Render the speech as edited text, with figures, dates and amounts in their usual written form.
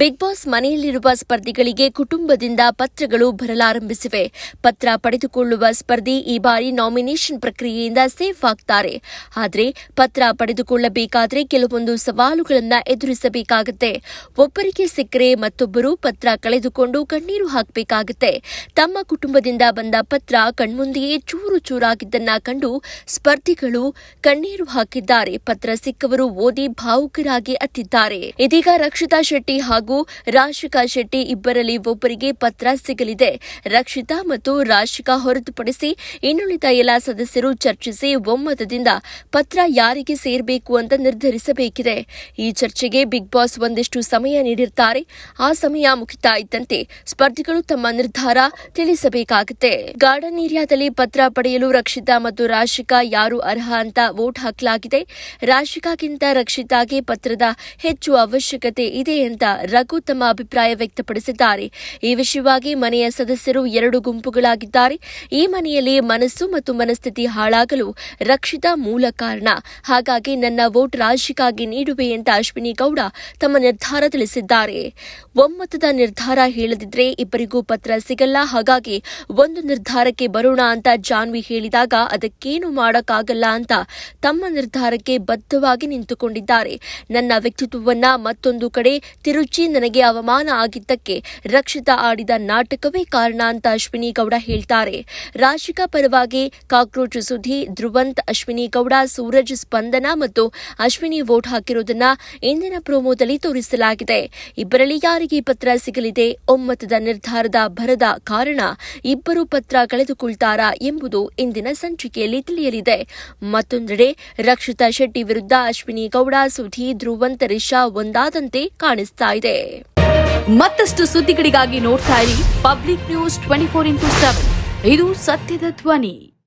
Big boss ಮನೆಯಲ್ಲಿರುವ ಸ್ಪರ್ಧಿಗಳಿಗೆ ಕುಟುಂಬದಿಂದ ಪತ್ರಗಳು ಬರಲಾರಂಭಿಸಿವೆ. ಪತ್ರ ಪಡೆದುಕೊಳ್ಳುವ ಸ್ಪರ್ಧಿ ಈ ಬಾರಿ ನಾಮಿನೇಷನ್ ಪ್ರಕ್ರಿಯೆಯಿಂದ ಸೇಫ್ ಆಗ್ತಾರೆ. ಆದರೆ ಪತ್ರ ಪಡೆದುಕೊಳ್ಳಬೇಕಾದ್ರೆ ಕೆಲವೊಂದು ಸವಾಲುಗಳನ್ನು ಎದುರಿಸಬೇಕಾಗುತ್ತೆ. ಒಬ್ಬರಿಗೆ ಸಿಕ್ಕರೆ ಮತ್ತೊಬ್ಬರು ಪತ್ರ ಕಳೆದುಕೊಂಡು ಕಣ್ಣೀರು ಹಾಕಬೇಕಾಗುತ್ತೆ. ತಮ್ಮ ಕುಟುಂಬದಿಂದ ಬಂದ ಪತ್ರ ಕಣ್ಮುಂದೆಯೇ ಚೂರು ಚೂರಾಗಿದ್ದನ್ನ ಕಂಡು ಸ್ಪರ್ಧಿಗಳು ಕಣ್ಣೀರು ಹಾಕಿದ್ದಾರೆ. ಪತ್ರ ಸಿಕ್ಕವರು ಓದಿ ಭಾವುಕರಾಗಿ ಅತ್ತಿದ್ದಾರೆ. ಇದೀಗ ರಕ್ಷಿತಾ ಶೆಟ್ಟಿ ಹಾಗೂ ರಾಶಿಕಾ ಶೆಟ್ಟಿ ಇಬ್ಬರಲ್ಲಿ ಒಬ್ಬರಿಗೆ ಪತ್ರ ಸಿಗಲಿದೆ. ರಕ್ಷಿತಾ ಮತ್ತು ರಾಶಿಕಾ ಹೊರತುಪಡಿಸಿ ಇನ್ನುಳಿದ ಎಲ್ಲ ಸದಸ್ಯರು ಚರ್ಚಿಸಿ ಒಮ್ಮತದಿಂದ ಪತ್ರ ಯಾರಿಗೆ ಸೇರಬೇಕು ಅಂತ ನಿರ್ಧರಿಸಬೇಕಿದೆ. ಈ ಚರ್ಚೆಗೆ ಬಿಗ್ ಬಾಸ್ ಒಂದಿಷ್ಟು ಸಮಯ ನೀಡಿರ್ತಾರೆ. ಆ ಸಮಯ ಮುಗಿತಾ ಇದ್ದಂತೆ ಸ್ಪರ್ಧಿಗಳು ತಮ್ಮ ನಿರ್ಧಾರ ತಿಳಿಸಬೇಕಾಗುತ್ತೆ. ಗಾರ್ಡನ್ ಏರಿಯಾದಲ್ಲಿ ಪತ್ರ ಪಡೆಯಲು ರಕ್ಷಿತಾ ಮತ್ತು ರಾಶಿಕಾ ಯಾರು ಅರ್ಹ ಅಂತ ವೋಟ್ ಹಾಕಲಾಗಿದೆ. ರಾಶಿಕಾಗಿಂತ ರಕ್ಷಿತಾಗೆ ಪತ್ರದ ಹೆಚ್ಚು ಅವಶ್ಯಕತೆ ಇದೆ ಅಂತ ರಘು ತಮ್ಮ ಅಭಿಪ್ರಾಯ ವ್ಯಕ್ತಪಡಿಸಿದ್ದಾರೆ. ಈ ವಿಷಯವಾಗಿ ಮನೆಯ ಸದಸ್ಯರು ಎರಡು ಗುಂಪುಗಳಾಗಿದ್ದಾರೆ. ಈ ಮನೆಯಲ್ಲಿ ಮನಸ್ಸು ಮತ್ತು ಮನಸ್ಥಿತಿ ಹಾಳಾಗಲು ರಕ್ಷಿತಾ ಮೂಲ ಕಾರಣ. ಹಾಗಾಗಿ ನನ್ನ ವೋಟ್ ರಾಶಿಕಾಗೆ ನೀಡುವೆ ಅಂತ ಅಶ್ವಿನಿ ಗೌಡ ತಮ್ಮ ನಿರ್ಧಾರ ತಿಳಿಸಿದ್ದಾರೆ. ಒಮ್ಮತದ ನಿರ್ಧಾರ ಹೇಳದಿದ್ರೆ ಇಬ್ಬರಿಗೂ ಪತ್ರ ಸಿಗಲ್ಲ. ಹಾಗಾಗಿ ಒಂದು ನಿರ್ಧಾರಕ್ಕೆ ಬರೋಣ ಅಂತ ಜಾನ್ವಿ ಹೇಳಿದಾಗ ಅದಕ್ಕೇನು ಮಾಡಕ್ಕಾಗಲ್ಲ ಅಂತ ತಮ್ಮ ನಿರ್ಧಾರಕ್ಕೆ ಬದ್ಧವಾಗಿ ನಿಂತುಕೊಂಡಿದ್ದಾರೆ. ನನ್ನ ವ್ಯಕ್ತಿತ್ವವನ್ನ ಮತ್ತೊಂದು ಕಡೆ ತಿರುಚಿ ನನಗೆ ಅವಮಾನ ಆಗಿದ್ದಕ್ಕೆ ರಕ್ಷಿತಾ ಆಡಿದ ನಾಟಕವೇ ಕಾರಣ ಅಂತ ಅಶ್ವಿನಿ ಗೌಡ ಹೇಳ್ತಾರೆ. ರಾಶಿಕಾ ಪರವಾಗಿ ಕಾಕ್ರೋಚ್ ಸುಧಿ, ಧ್ರುವಂತ್, ಅಶ್ವಿನಿ ಗೌಡ, ಸೂರಜ್, ಸ್ಪಂದನ ಮತ್ತು ಅಶ್ವಿನಿ ವೋಟ್ ಹಾಕಿರುವುದನ್ನ ಇಂದಿನ ಪ್ರೋಮೋದಲ್ಲಿ ತೋರಿಸಲಾಗಿದೆ. ಇಬ್ಬರಲ್ಲಿ ಯಾರಿಗೆ ಪತ್ರ ಸಿಗಲಿದೆ? ಒಮ್ಮತದ ನಿರ್ಧಾರದ ಭರದ ಕಾರಣ ಇಬ್ಬರು ಪತ್ರ ಕಳೆದುಕೊಳ್ತಾರಾ ಎಂಬುದು ಇಂದಿನ ಸಂಚಿಕೆಯಲ್ಲಿ ತಿಳಿಯಲಿದೆ. ಮತ್ತೊಂದೆಡೆ ರಕ್ಷಿತಾ ಶೆಟ್ಟಿ ವಿರುದ್ಧ ಅಶ್ವಿನಿ ಗೌಡ, ಸುಧಿ, ಧ್ರುವಂತ್, ರಿಷಾ ಒಂದಾದಂತೆ ಕಾಣಿಸ್ತಾ ಇದೆ. ಮತ್ತಷ್ಟು ಸುದ್ದಿಗಳಿಗಾಗಿ ನೋಡ್ತಾ ಇರಿ ಪಬ್ಲಿಕ್ ನ್ಯೂಸ್ 24x7. ಇದು ಸತ್ಯದ ಧ್ವನಿ.